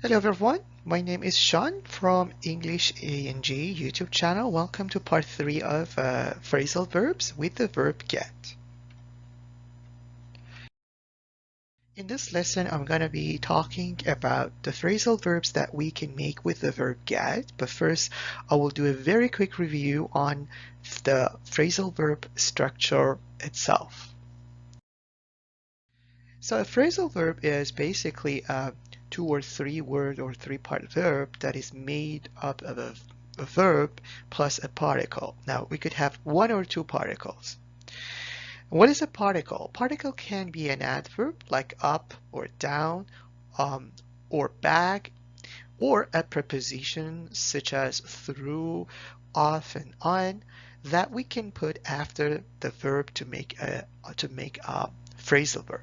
Hello everyone, my name is Sean from EnglishEandG YouTube channel. Welcome to part 3 of phrasal verbs with the verb get. In this lesson, I'm going to be talking about the phrasal verbs that we can make with the verb get. But first, I will do a very quick review on the phrasal verb structure itself. So a phrasal verb is basically a 2 or 3 word or 3-part verb that is made up of a verb plus a particle. Now we could have 1 or 2 particles. What is a particle? Particle can be an adverb like up or down or back, or a preposition such as through, off, and on that we can put after the verb to make a phrasal verb.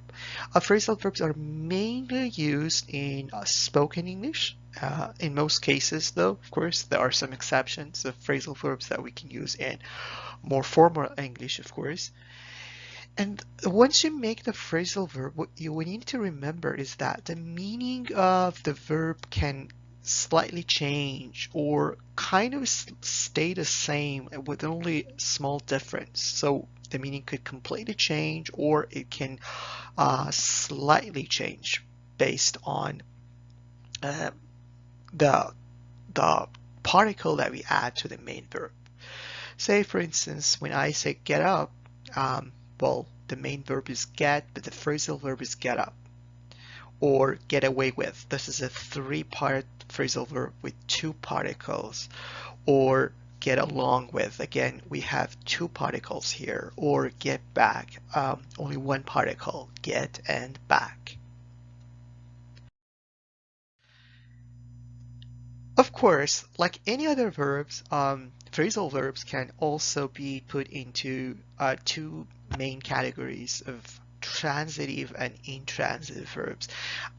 Phrasal verbs are mainly used in spoken English. In most cases, though, of course, there are some exceptions of phrasal verbs that we can use in more formal English, of course. And once you make the phrasal verb, what you need to remember is that the meaning of the verb can slightly change or kind of stay the same with only small difference. So the meaning could completely change or it can slightly change based on the particle that we add to the main verb. Say, for instance, when I say get up, well, the main verb is get, but the phrasal verb is get up. Or get away with. This is a 3-part phrasal verb with 2 particles. Or get along with. Again, we have 2 particles here. Or get back. Only 1 particle, get and back. Of course, like any other verbs, phrasal verbs can also be put into 2 main categories of transitive and intransitive verbs.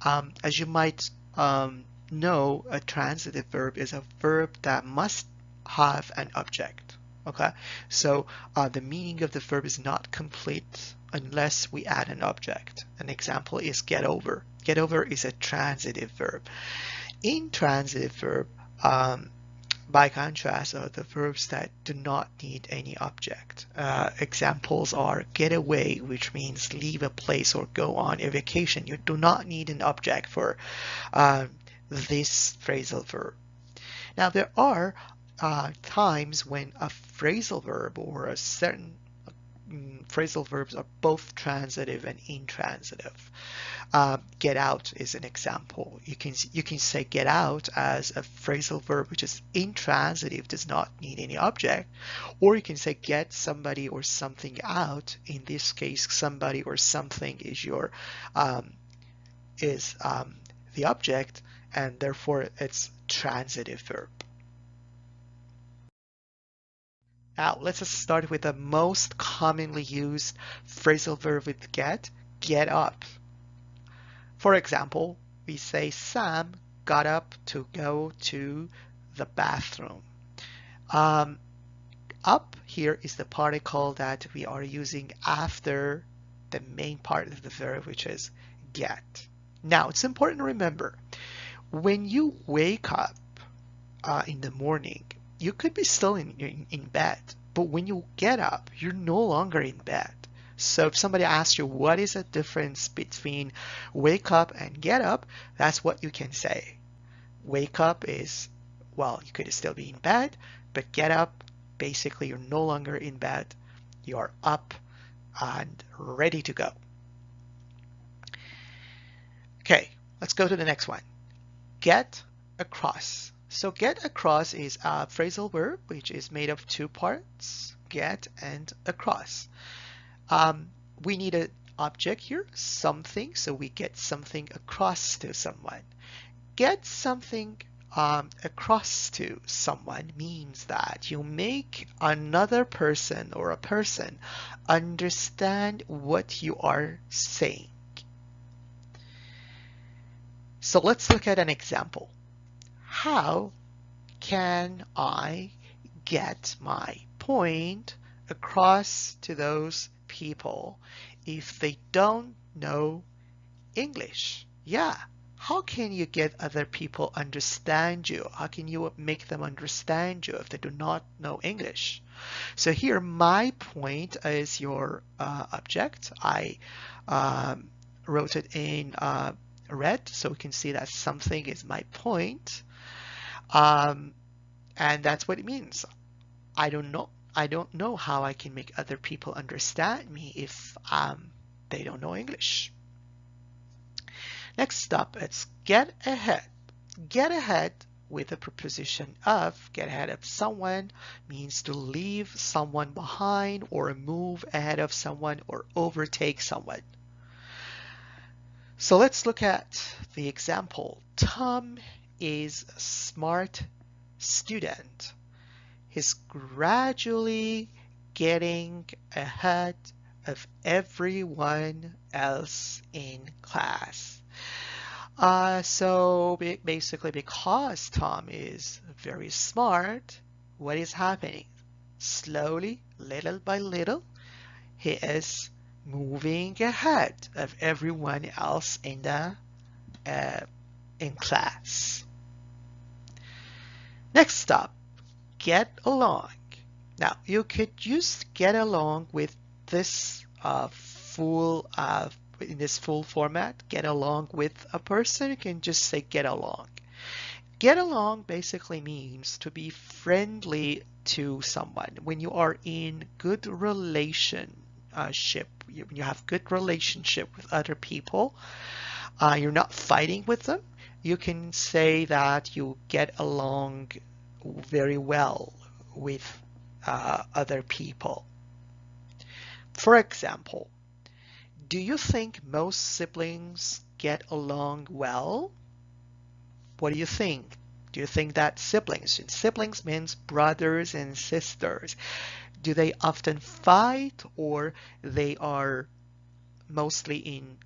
As you might know, a transitive verb is a verb that must have an object. Okay, so the meaning of the verb is not complete unless we add an object. An example is get over. Get over is a transitive verb. Intransitive verb, by contrast, are the verbs that do not need any object. Examples are get away, which means leave a place or go on a vacation. You do not need an object for this phrasal verb. Now, there are times when a phrasal verb or a certain phrasal verbs are both transitive and intransitive. Get out is an example. You can say get out as a phrasal verb which is intransitive, does not need any object, or you can say get somebody or something out. In this case, somebody or something is your the object, and therefore it's transitive verb. Now, let's start with the most commonly used phrasal verb with get up. For example, we say Sam got up to go to the bathroom. Up here is the particle that we are using after the main part of the verb, which is get. Now, it's important to remember, when you wake up in the morning, you could be still in bed, but when you get up, you're no longer in bed. So if somebody asks you what is the difference between wake up and get up, that's what you can say. Wake up is, well, you could still be in bed, but get up, basically you're no longer in bed. You're up and ready to go. Okay, let's go to the next one. Get across. So get across is a phrasal verb which is made of 2 parts, get and across. We need an object here, something, so we get something across to someone. Get something across to someone means that you make another person or a person understand what you are saying. So let's look at an example. How can I get my point across to those people if they don't know English? Yeah, how can you get other people understand you? How can you make them understand you if they do not know English? So here, my point is your object. I um, wrote it in red, so we can see that something is my point. And that's what it means. I don't know. I don't know how I can make other people understand me if they don't know English. Next up, it's get ahead. Get ahead with the preposition of. Get ahead of someone means to leave someone behind or move ahead of someone or overtake someone. So let's look at the example. Tom is a smart student. He's gradually getting ahead of everyone else in class. So basically, because Tom is very smart, what is happening? Slowly, little by little, he is moving ahead of everyone else in class. Next up, get along. Now, you could use get along with this in this full format. Get along with a person, you can just say get along. Get along basically means to be friendly to someone. When you are in good relationship, when you have good relationship with other people, you're not fighting with them, you can say that you get along very well with other people. For example, do you think most siblings get along well? What do you think? Do you think that siblings means brothers and sisters, do they often fight or they are mostly in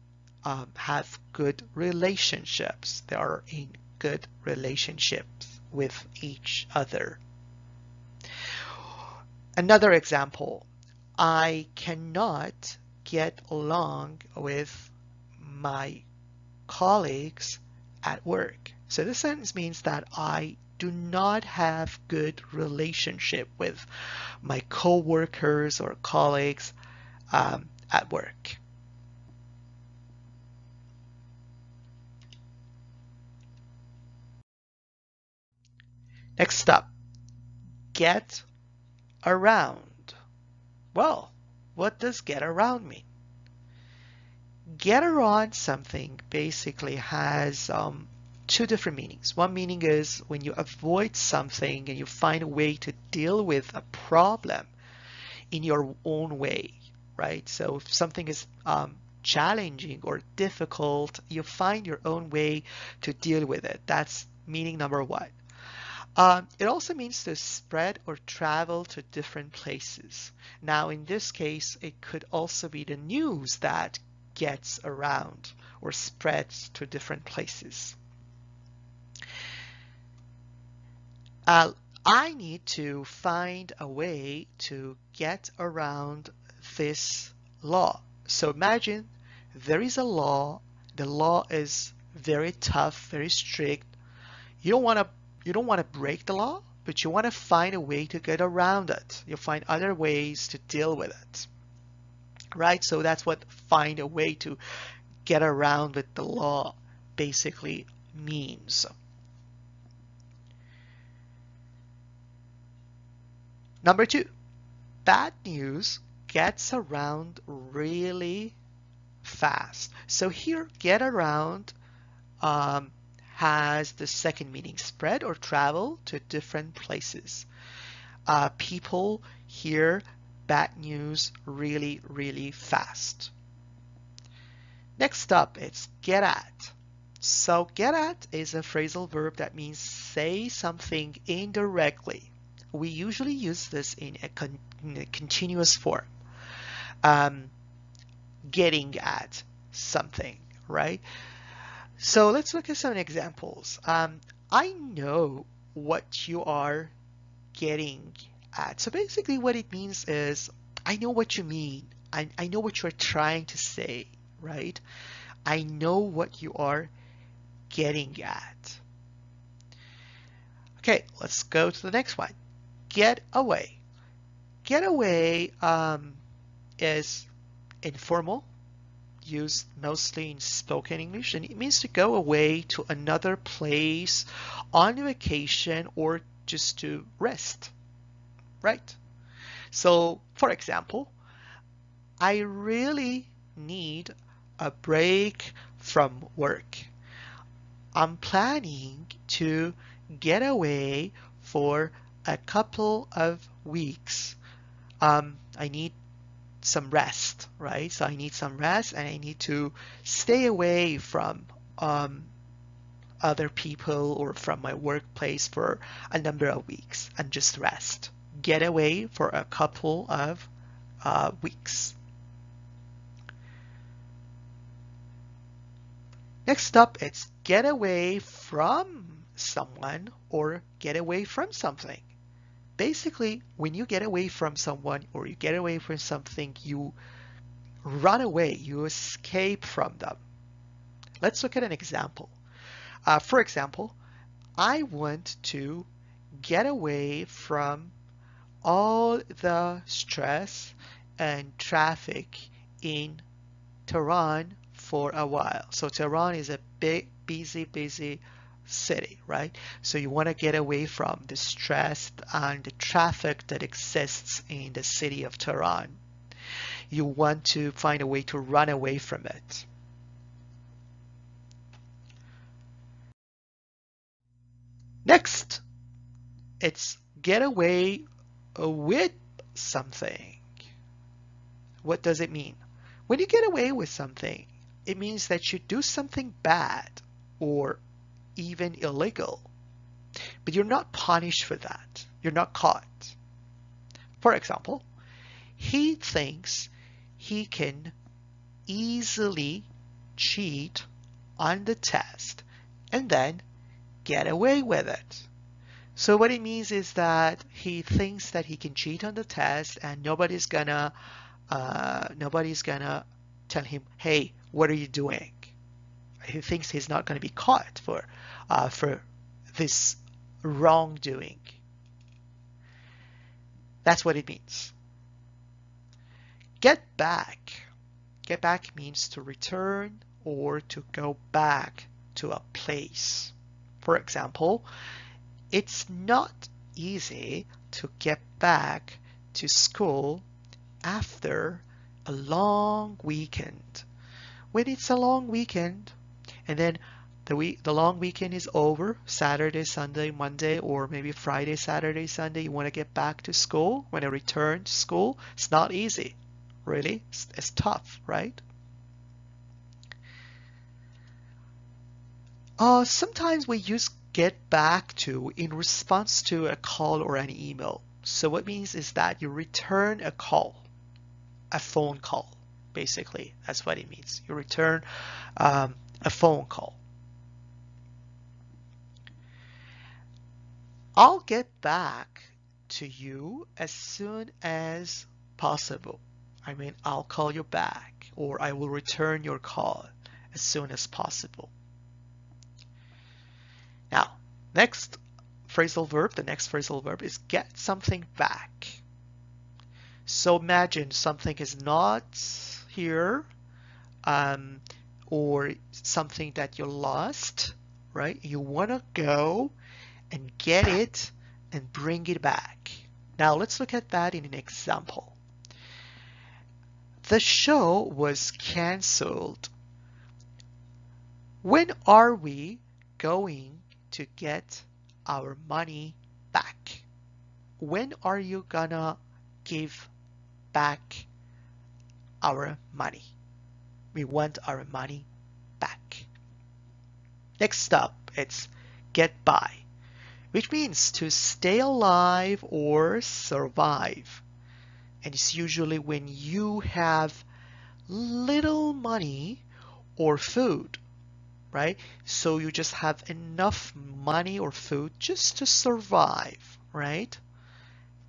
have good relationships? They are in good relationships with each other. Another example, I cannot get along with my colleagues at work. So this sentence means that I do not have good relationship with my co-workers or colleagues at work. Next up, get around. Well, what does get around mean? Get around something basically has two different meanings. One meaning is when you avoid something and you find a way to deal with a problem in your own way, right? So if something is challenging or difficult, you find your own way to deal with it. That's meaning number one. It also means to spread or travel to different places. Now, in this case, it could also be the news that gets around or spreads to different places. I need to find a way to get around this law. So imagine there is a law. The law is very tough, very strict. You don't want to break the law, but you want to find a way to get around it. You'll find other ways to deal with it. Right? So that's what find a way to get around with the law basically means. Number two, bad news gets around really fast. So here, get around has the second meaning, spread or travel to different places. People hear bad news really, really fast. Next up, it's get at. So get at is a phrasal verb that means say something indirectly. We usually use this in a continuous form. Getting at something, right? So let's look at some examples. I know what you are getting at. So basically what it means is I know what you mean. I know what you're trying to say, right? I know what you are getting at. Okay, let's go to the next one. Get away. Get away is informal, used mostly in spoken English, and it means to go away to another place on vacation or just to rest, right? So, for example, I really need a break from work. I'm planning to get away for a couple of weeks. I need some rest, right? So I need some rest and I need to stay away from other people or from my workplace for a number of weeks and just rest. Get away for a couple of weeks. Next up, it's get away from someone or get away from something. Basically, when you get away from someone or you get away from something, you run away, you escape from them. Let's look at an example. For example, I want to get away from all the stress and traffic in Tehran for a while. So Tehran is a big, busy city, right? So you want to get away from the stress and the traffic that exists in the city of Tehran. You want to find a way to run away from it. Next, it's get away with something. What does it mean? When you get away with something, it means that you do something bad or even illegal, but you're not punished for that. You're not caught. For example, he thinks he can easily cheat on the test and then get away with it. So what it means is that he thinks that he can cheat on the test and nobody's gonna tell him, hey, what are you doing? He thinks he's not going to be caught for this wrongdoing. That's what it means. Get back. Get back means to return or to go back to a place. For example, it's not easy to get back to school after a long weekend. When it's a long weekend and then the long weekend is over, Saturday, Sunday, Monday, or maybe Friday, Saturday, Sunday, you want to get back to school, want to return to school, it's not easy. Really, it's tough, right? Sometimes we use get back to in response to a call or an email. So what it means is that you return a call, a phone call, basically. That's what it means. You return a phone call. I'll get back to you as soon as possible. I mean, I'll call you back or I will return your call as soon as possible. Now, the next phrasal verb is get something back. So imagine something is not here or something that you lost, right? You want to go and get it and bring it back. Now let's look at that in an example. The show was canceled. When are we going to get our money back? When are you gonna give back our money? We want our money back. Next up, it's get by, which means to stay alive or survive. And it's usually when you have little money or food, right? So you just have enough money or food just to survive, right?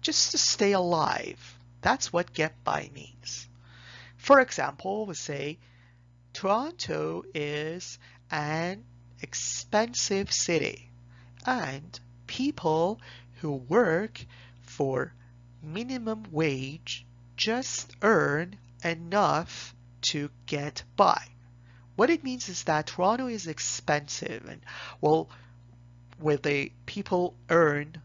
Just to stay alive. That's what get by means. For example, we say Toronto is an expensive city, and people who work for minimum wage just earn enough to get by. What it means is that Toronto is expensive, and well, where the people earn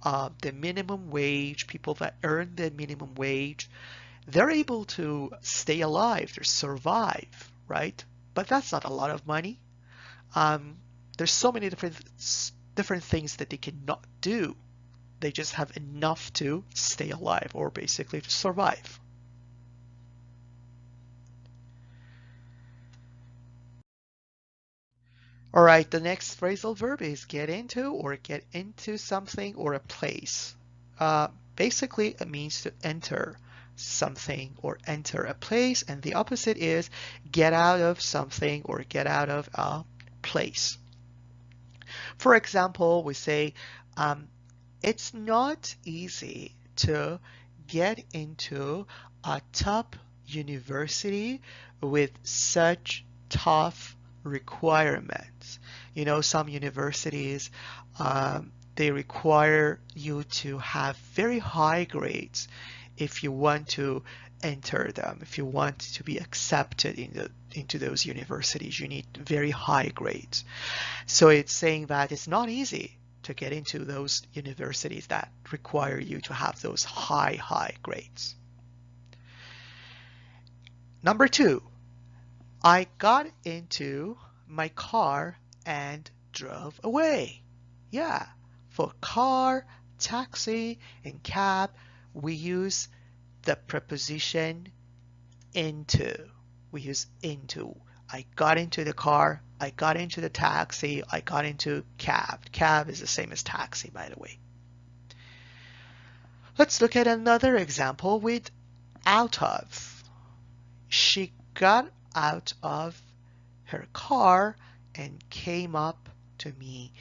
the minimum wage, people that earn the minimum wage, they're able to stay alive, to survive, right? But that's not a lot of money. There's so many different things that they cannot do. They just have enough to stay alive or basically to survive. All right, the next phrasal verb is get into or get into something or a place. Basically, it means to enter something or enter a place, and the opposite is get out of something or get out of a place. For example, we say, it's not easy to get into a top university with such tough requirements. You know, some universities, they require you to have very high grades if you want to enter them. If you want to be accepted into those universities, you need very high grades. So it's saying that it's not easy to get into those universities that require you to have those high grades. Number 2, I got into my car and drove away. Yeah, for car, taxi, and cab, we use the preposition into. We use into. I got into the car, I got into the taxi, I got into cab. Cab is the same as taxi, by the way. Let's look at another example with out of. She got out of her car and came up to me.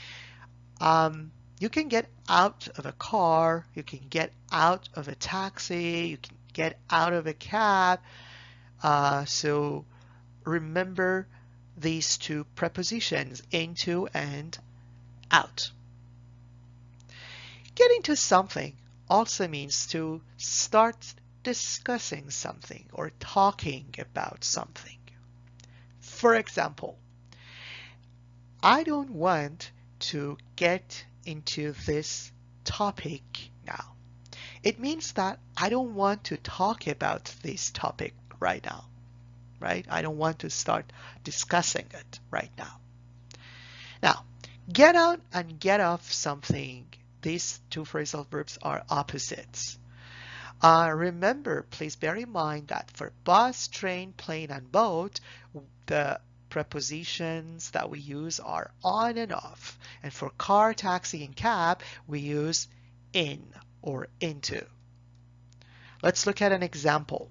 You can get out of a car, you can get out of a taxi, you can get out of a cab. So remember these two prepositions, into and out. Getting to something also means to start discussing something or talking about something. For example, I don't want to get into this topic now. It means that I don't want to talk about this topic right now, right? I don't want to start discussing it right now. Now, get out and get off something, these two phrasal verbs are opposites. Remember, please bear in mind that for bus, train, plane, and boat, the prepositions that we use are on and off. And for car, taxi, and cab, we use in or into. Let's look at an example.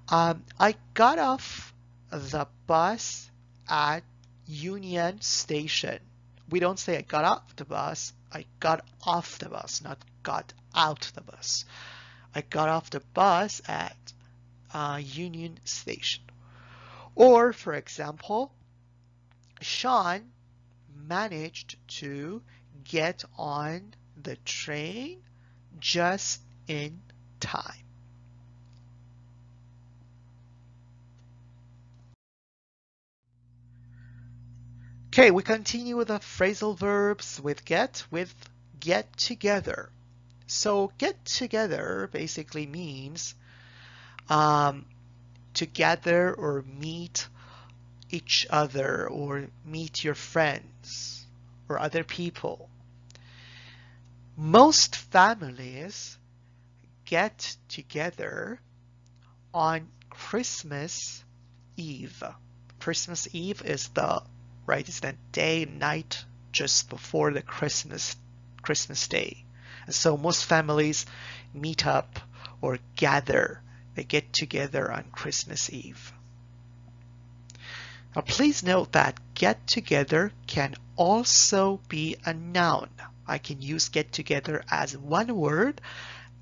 I got off the bus at Union Station. We don't say I got off the bus, I got off the bus, not got out the bus. I got off the bus at Union Station. Or, for example, Sean managed to get on the train just in time. Okay, we continue with the phrasal verbs with get together. So get together basically means to gather or meet each other or meet your friends or other people. Most families get together on Christmas Eve. Christmas Eve is the day and night just before the Christmas day. And so most families meet up or gather. They get together on Christmas Eve. Now please note that get together can also be a noun. I can use get together as one word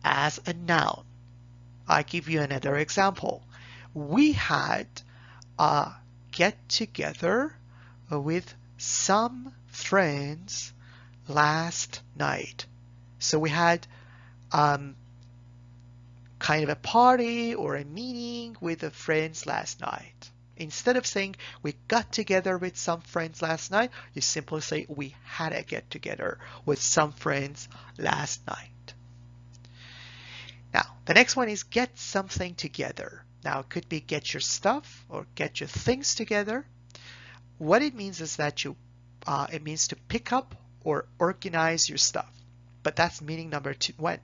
as a noun. I give you another example. We had a get together with some friends last night. So we had kind of a party or a meeting with the friends last night. Instead of saying we got together with some friends last night, you simply say we had a get together with some friends last night. Now, the next one is get something together. Now, it could be get your stuff or get your things together. What it means is that it means to pick up or organize your stuff. But that's meaning number one.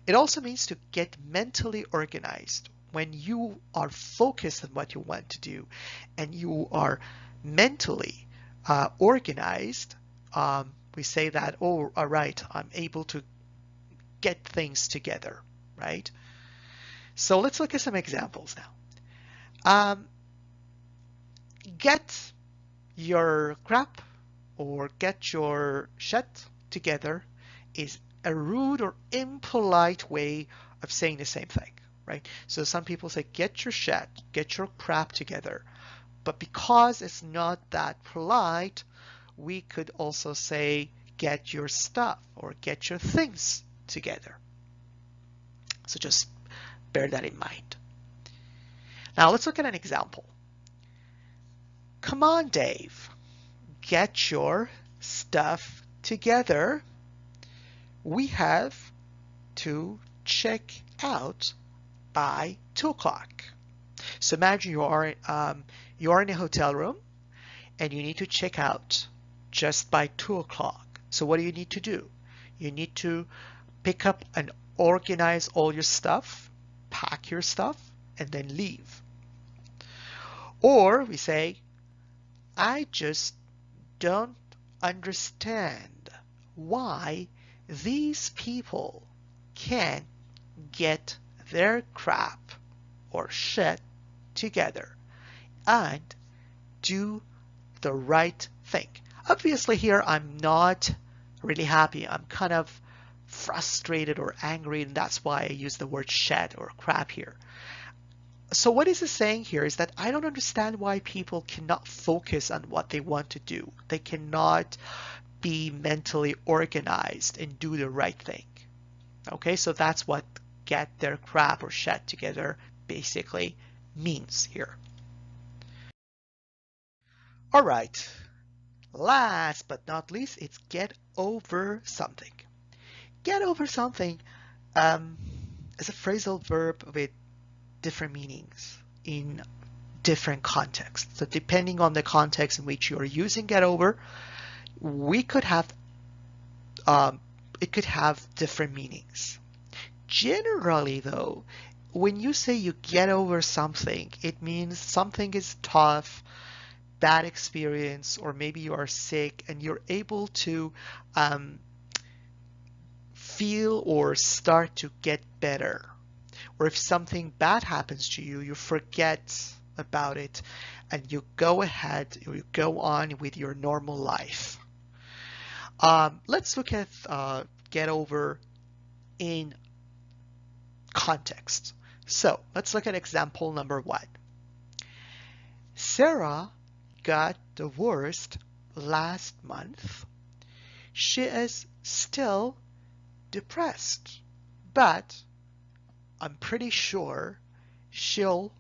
It also means to get mentally organized. When you are focused on what you want to do and you are mentally organized, we say that, oh, all right, I'm able to get things together, right? So let's look at some examples now. Get your crap or get your shit together is a rude or impolite way of saying the same thing, right? So some people say get your shit, get your crap together. But because it's not that polite, we could also say get your stuff or get your things together. So just bear that in mind. Now let's look at an example. Come on, Dave, get your stuff together. We have to check out by 2 o'clock. So imagine you are in a hotel room and you need to check out just by 2 o'clock. So what do you need to do? You need to pick up and organize all your stuff, pack your stuff, and then leave. Or we say, I just don't understand why these people can't get their crap or shit together and do the right thing. Obviously here I'm not really happy. I'm kind of frustrated or angry, and that's why I use the word shit or crap here. So what is it saying here is that I don't understand why people cannot focus on what they want to do. They cannot be mentally organized and do the right thing. Okay, so that's what get their crap or shit together basically means here. All right, last but not least, it's get over something. Get over something is a phrasal verb with different meanings in different contexts. So depending on the context in which you are using get over, it could have different meanings. Generally though, when you say you get over something, it means something is tough, bad experience, or maybe you are sick and you're able to feel or start to get better. Or if something bad happens to you, you forget about it and you go ahead or you go on with your normal life. Let's look at get over in context. So let's look at example number 1. Sarah got divorced last month. She is still depressed, but I'm pretty sure she'll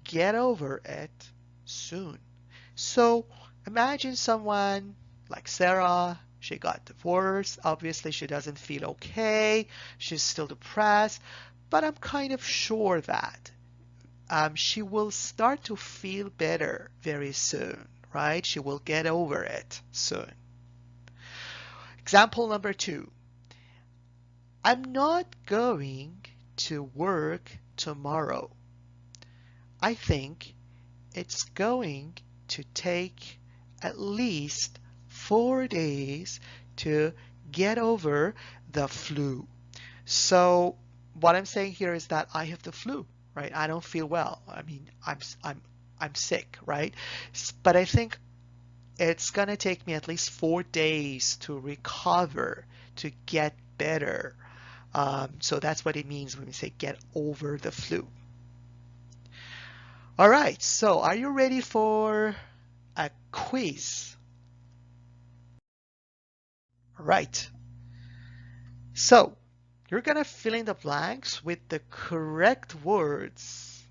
get over it soon. So imagine someone like Sarah, she got divorced. Obviously, she doesn't feel okay. She's still depressed, but I'm kind of sure that she will start to feel better very soon, right? She will get over it soon. Example number 2. I'm not going to work tomorrow. I think it's going to take at least 4 days to get over the flu. So what I'm saying here is that I have the flu, right? I don't feel well. I mean, I'm sick, right? But I think it's gonna take me at least 4 days to recover, to get better. So that's what it means when we say get over the flu. All right, so are you ready for a quiz? Right. So you're gonna fill in the blanks with the correct words.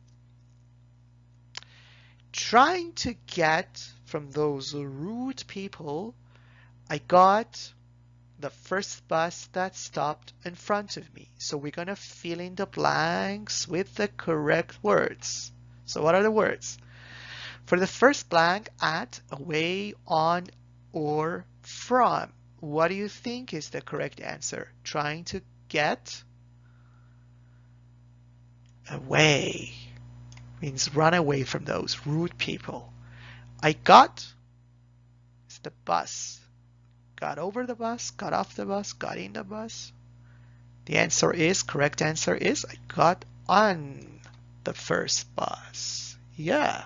Trying to get from those rude people, I got the first bus that stopped in front of me. So we're gonna fill in the blanks with the correct words. So what are the words? For the first blank, at, away, on, or from. What do you think is the correct answer? Trying to get away means run away from those rude people. I got is the bus. Got over the bus, got off the bus, got in the bus. The answer is, correct answer is, I got on the first bus. Yeah.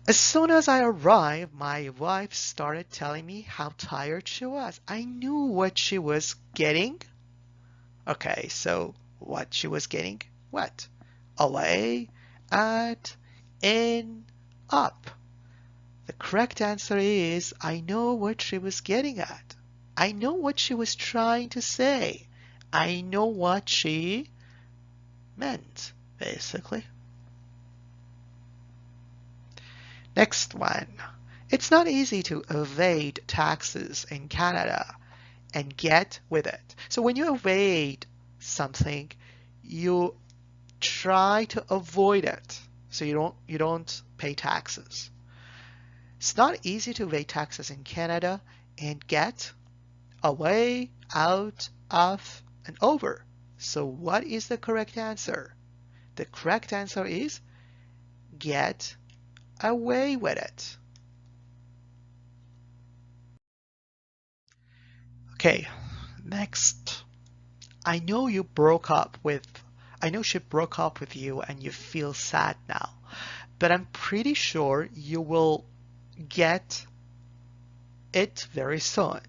As soon as I arrived, my wife started telling me how tired she was. I knew what she was getting. Okay, so what she was getting? What? Away, at, in, up. The correct answer is, I know what she was getting at. I know what she was trying to say. I know what she meant, basically. Next one. It's not easy to evade taxes in Canada and get with it. So when you evade something, you try to avoid it. So you don't pay taxes. It's not easy to evade taxes in Canada and get away, out, off, and over. So what is the correct answer? The correct answer is get away with it. Okay, next. I know she broke up with you and you feel sad now, but I'm pretty sure you will get it very soon.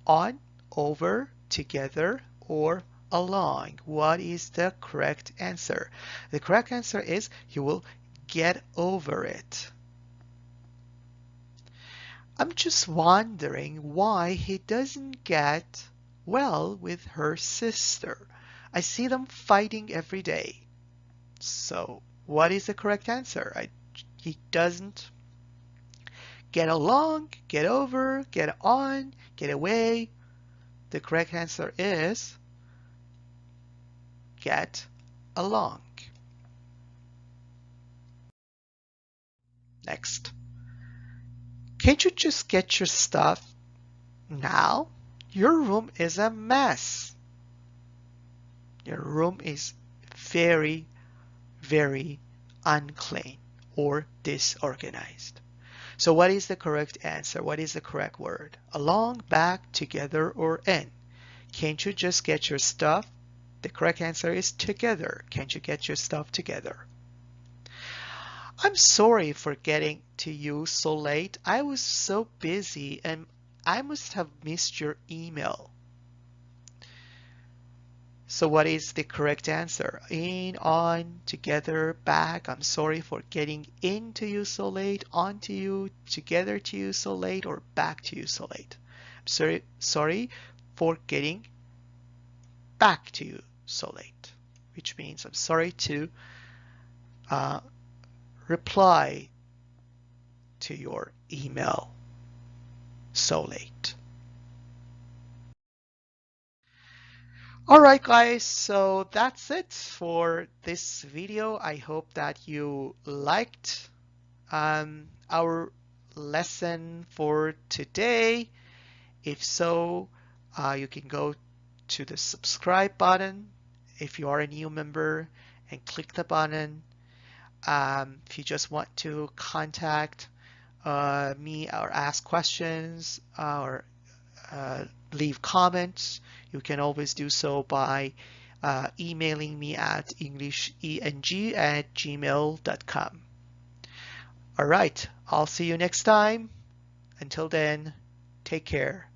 On, over, together, or along. What is the correct answer? The correct answer is you will get over it. I'm just wondering why he doesn't get well with her sister. I see them fighting every day. So, what is the correct answer? He doesn't get along, get over, get on, get away. The correct answer is get along. Next. Can't you just get your stuff now? Your room is a mess. Your room is very, very unclean or disorganized. So what is the correct answer? What is the correct word? Along, back, together, or in? Can't you just get your stuff? The correct answer is together. Can't you get your stuff together? I'm sorry for getting to you so late. I was so busy and I must have missed your email. So what is the correct answer? In, on, together, back. I'm sorry for getting into you so late, on to you, together to you so late, or back to you so late. I'm sorry for getting back to you so late, which means I'm sorry to reply to your email so late. All right, guys, so that's it for this video. I hope that you liked our lesson for today. If so, you can go to the subscribe button if you are a new member and click the button. If you just want to contact me or ask questions or leave comments, you can always do so by emailing me at EnglishEandG@gmail.com. All right, I'll see you next time. Until then, take care.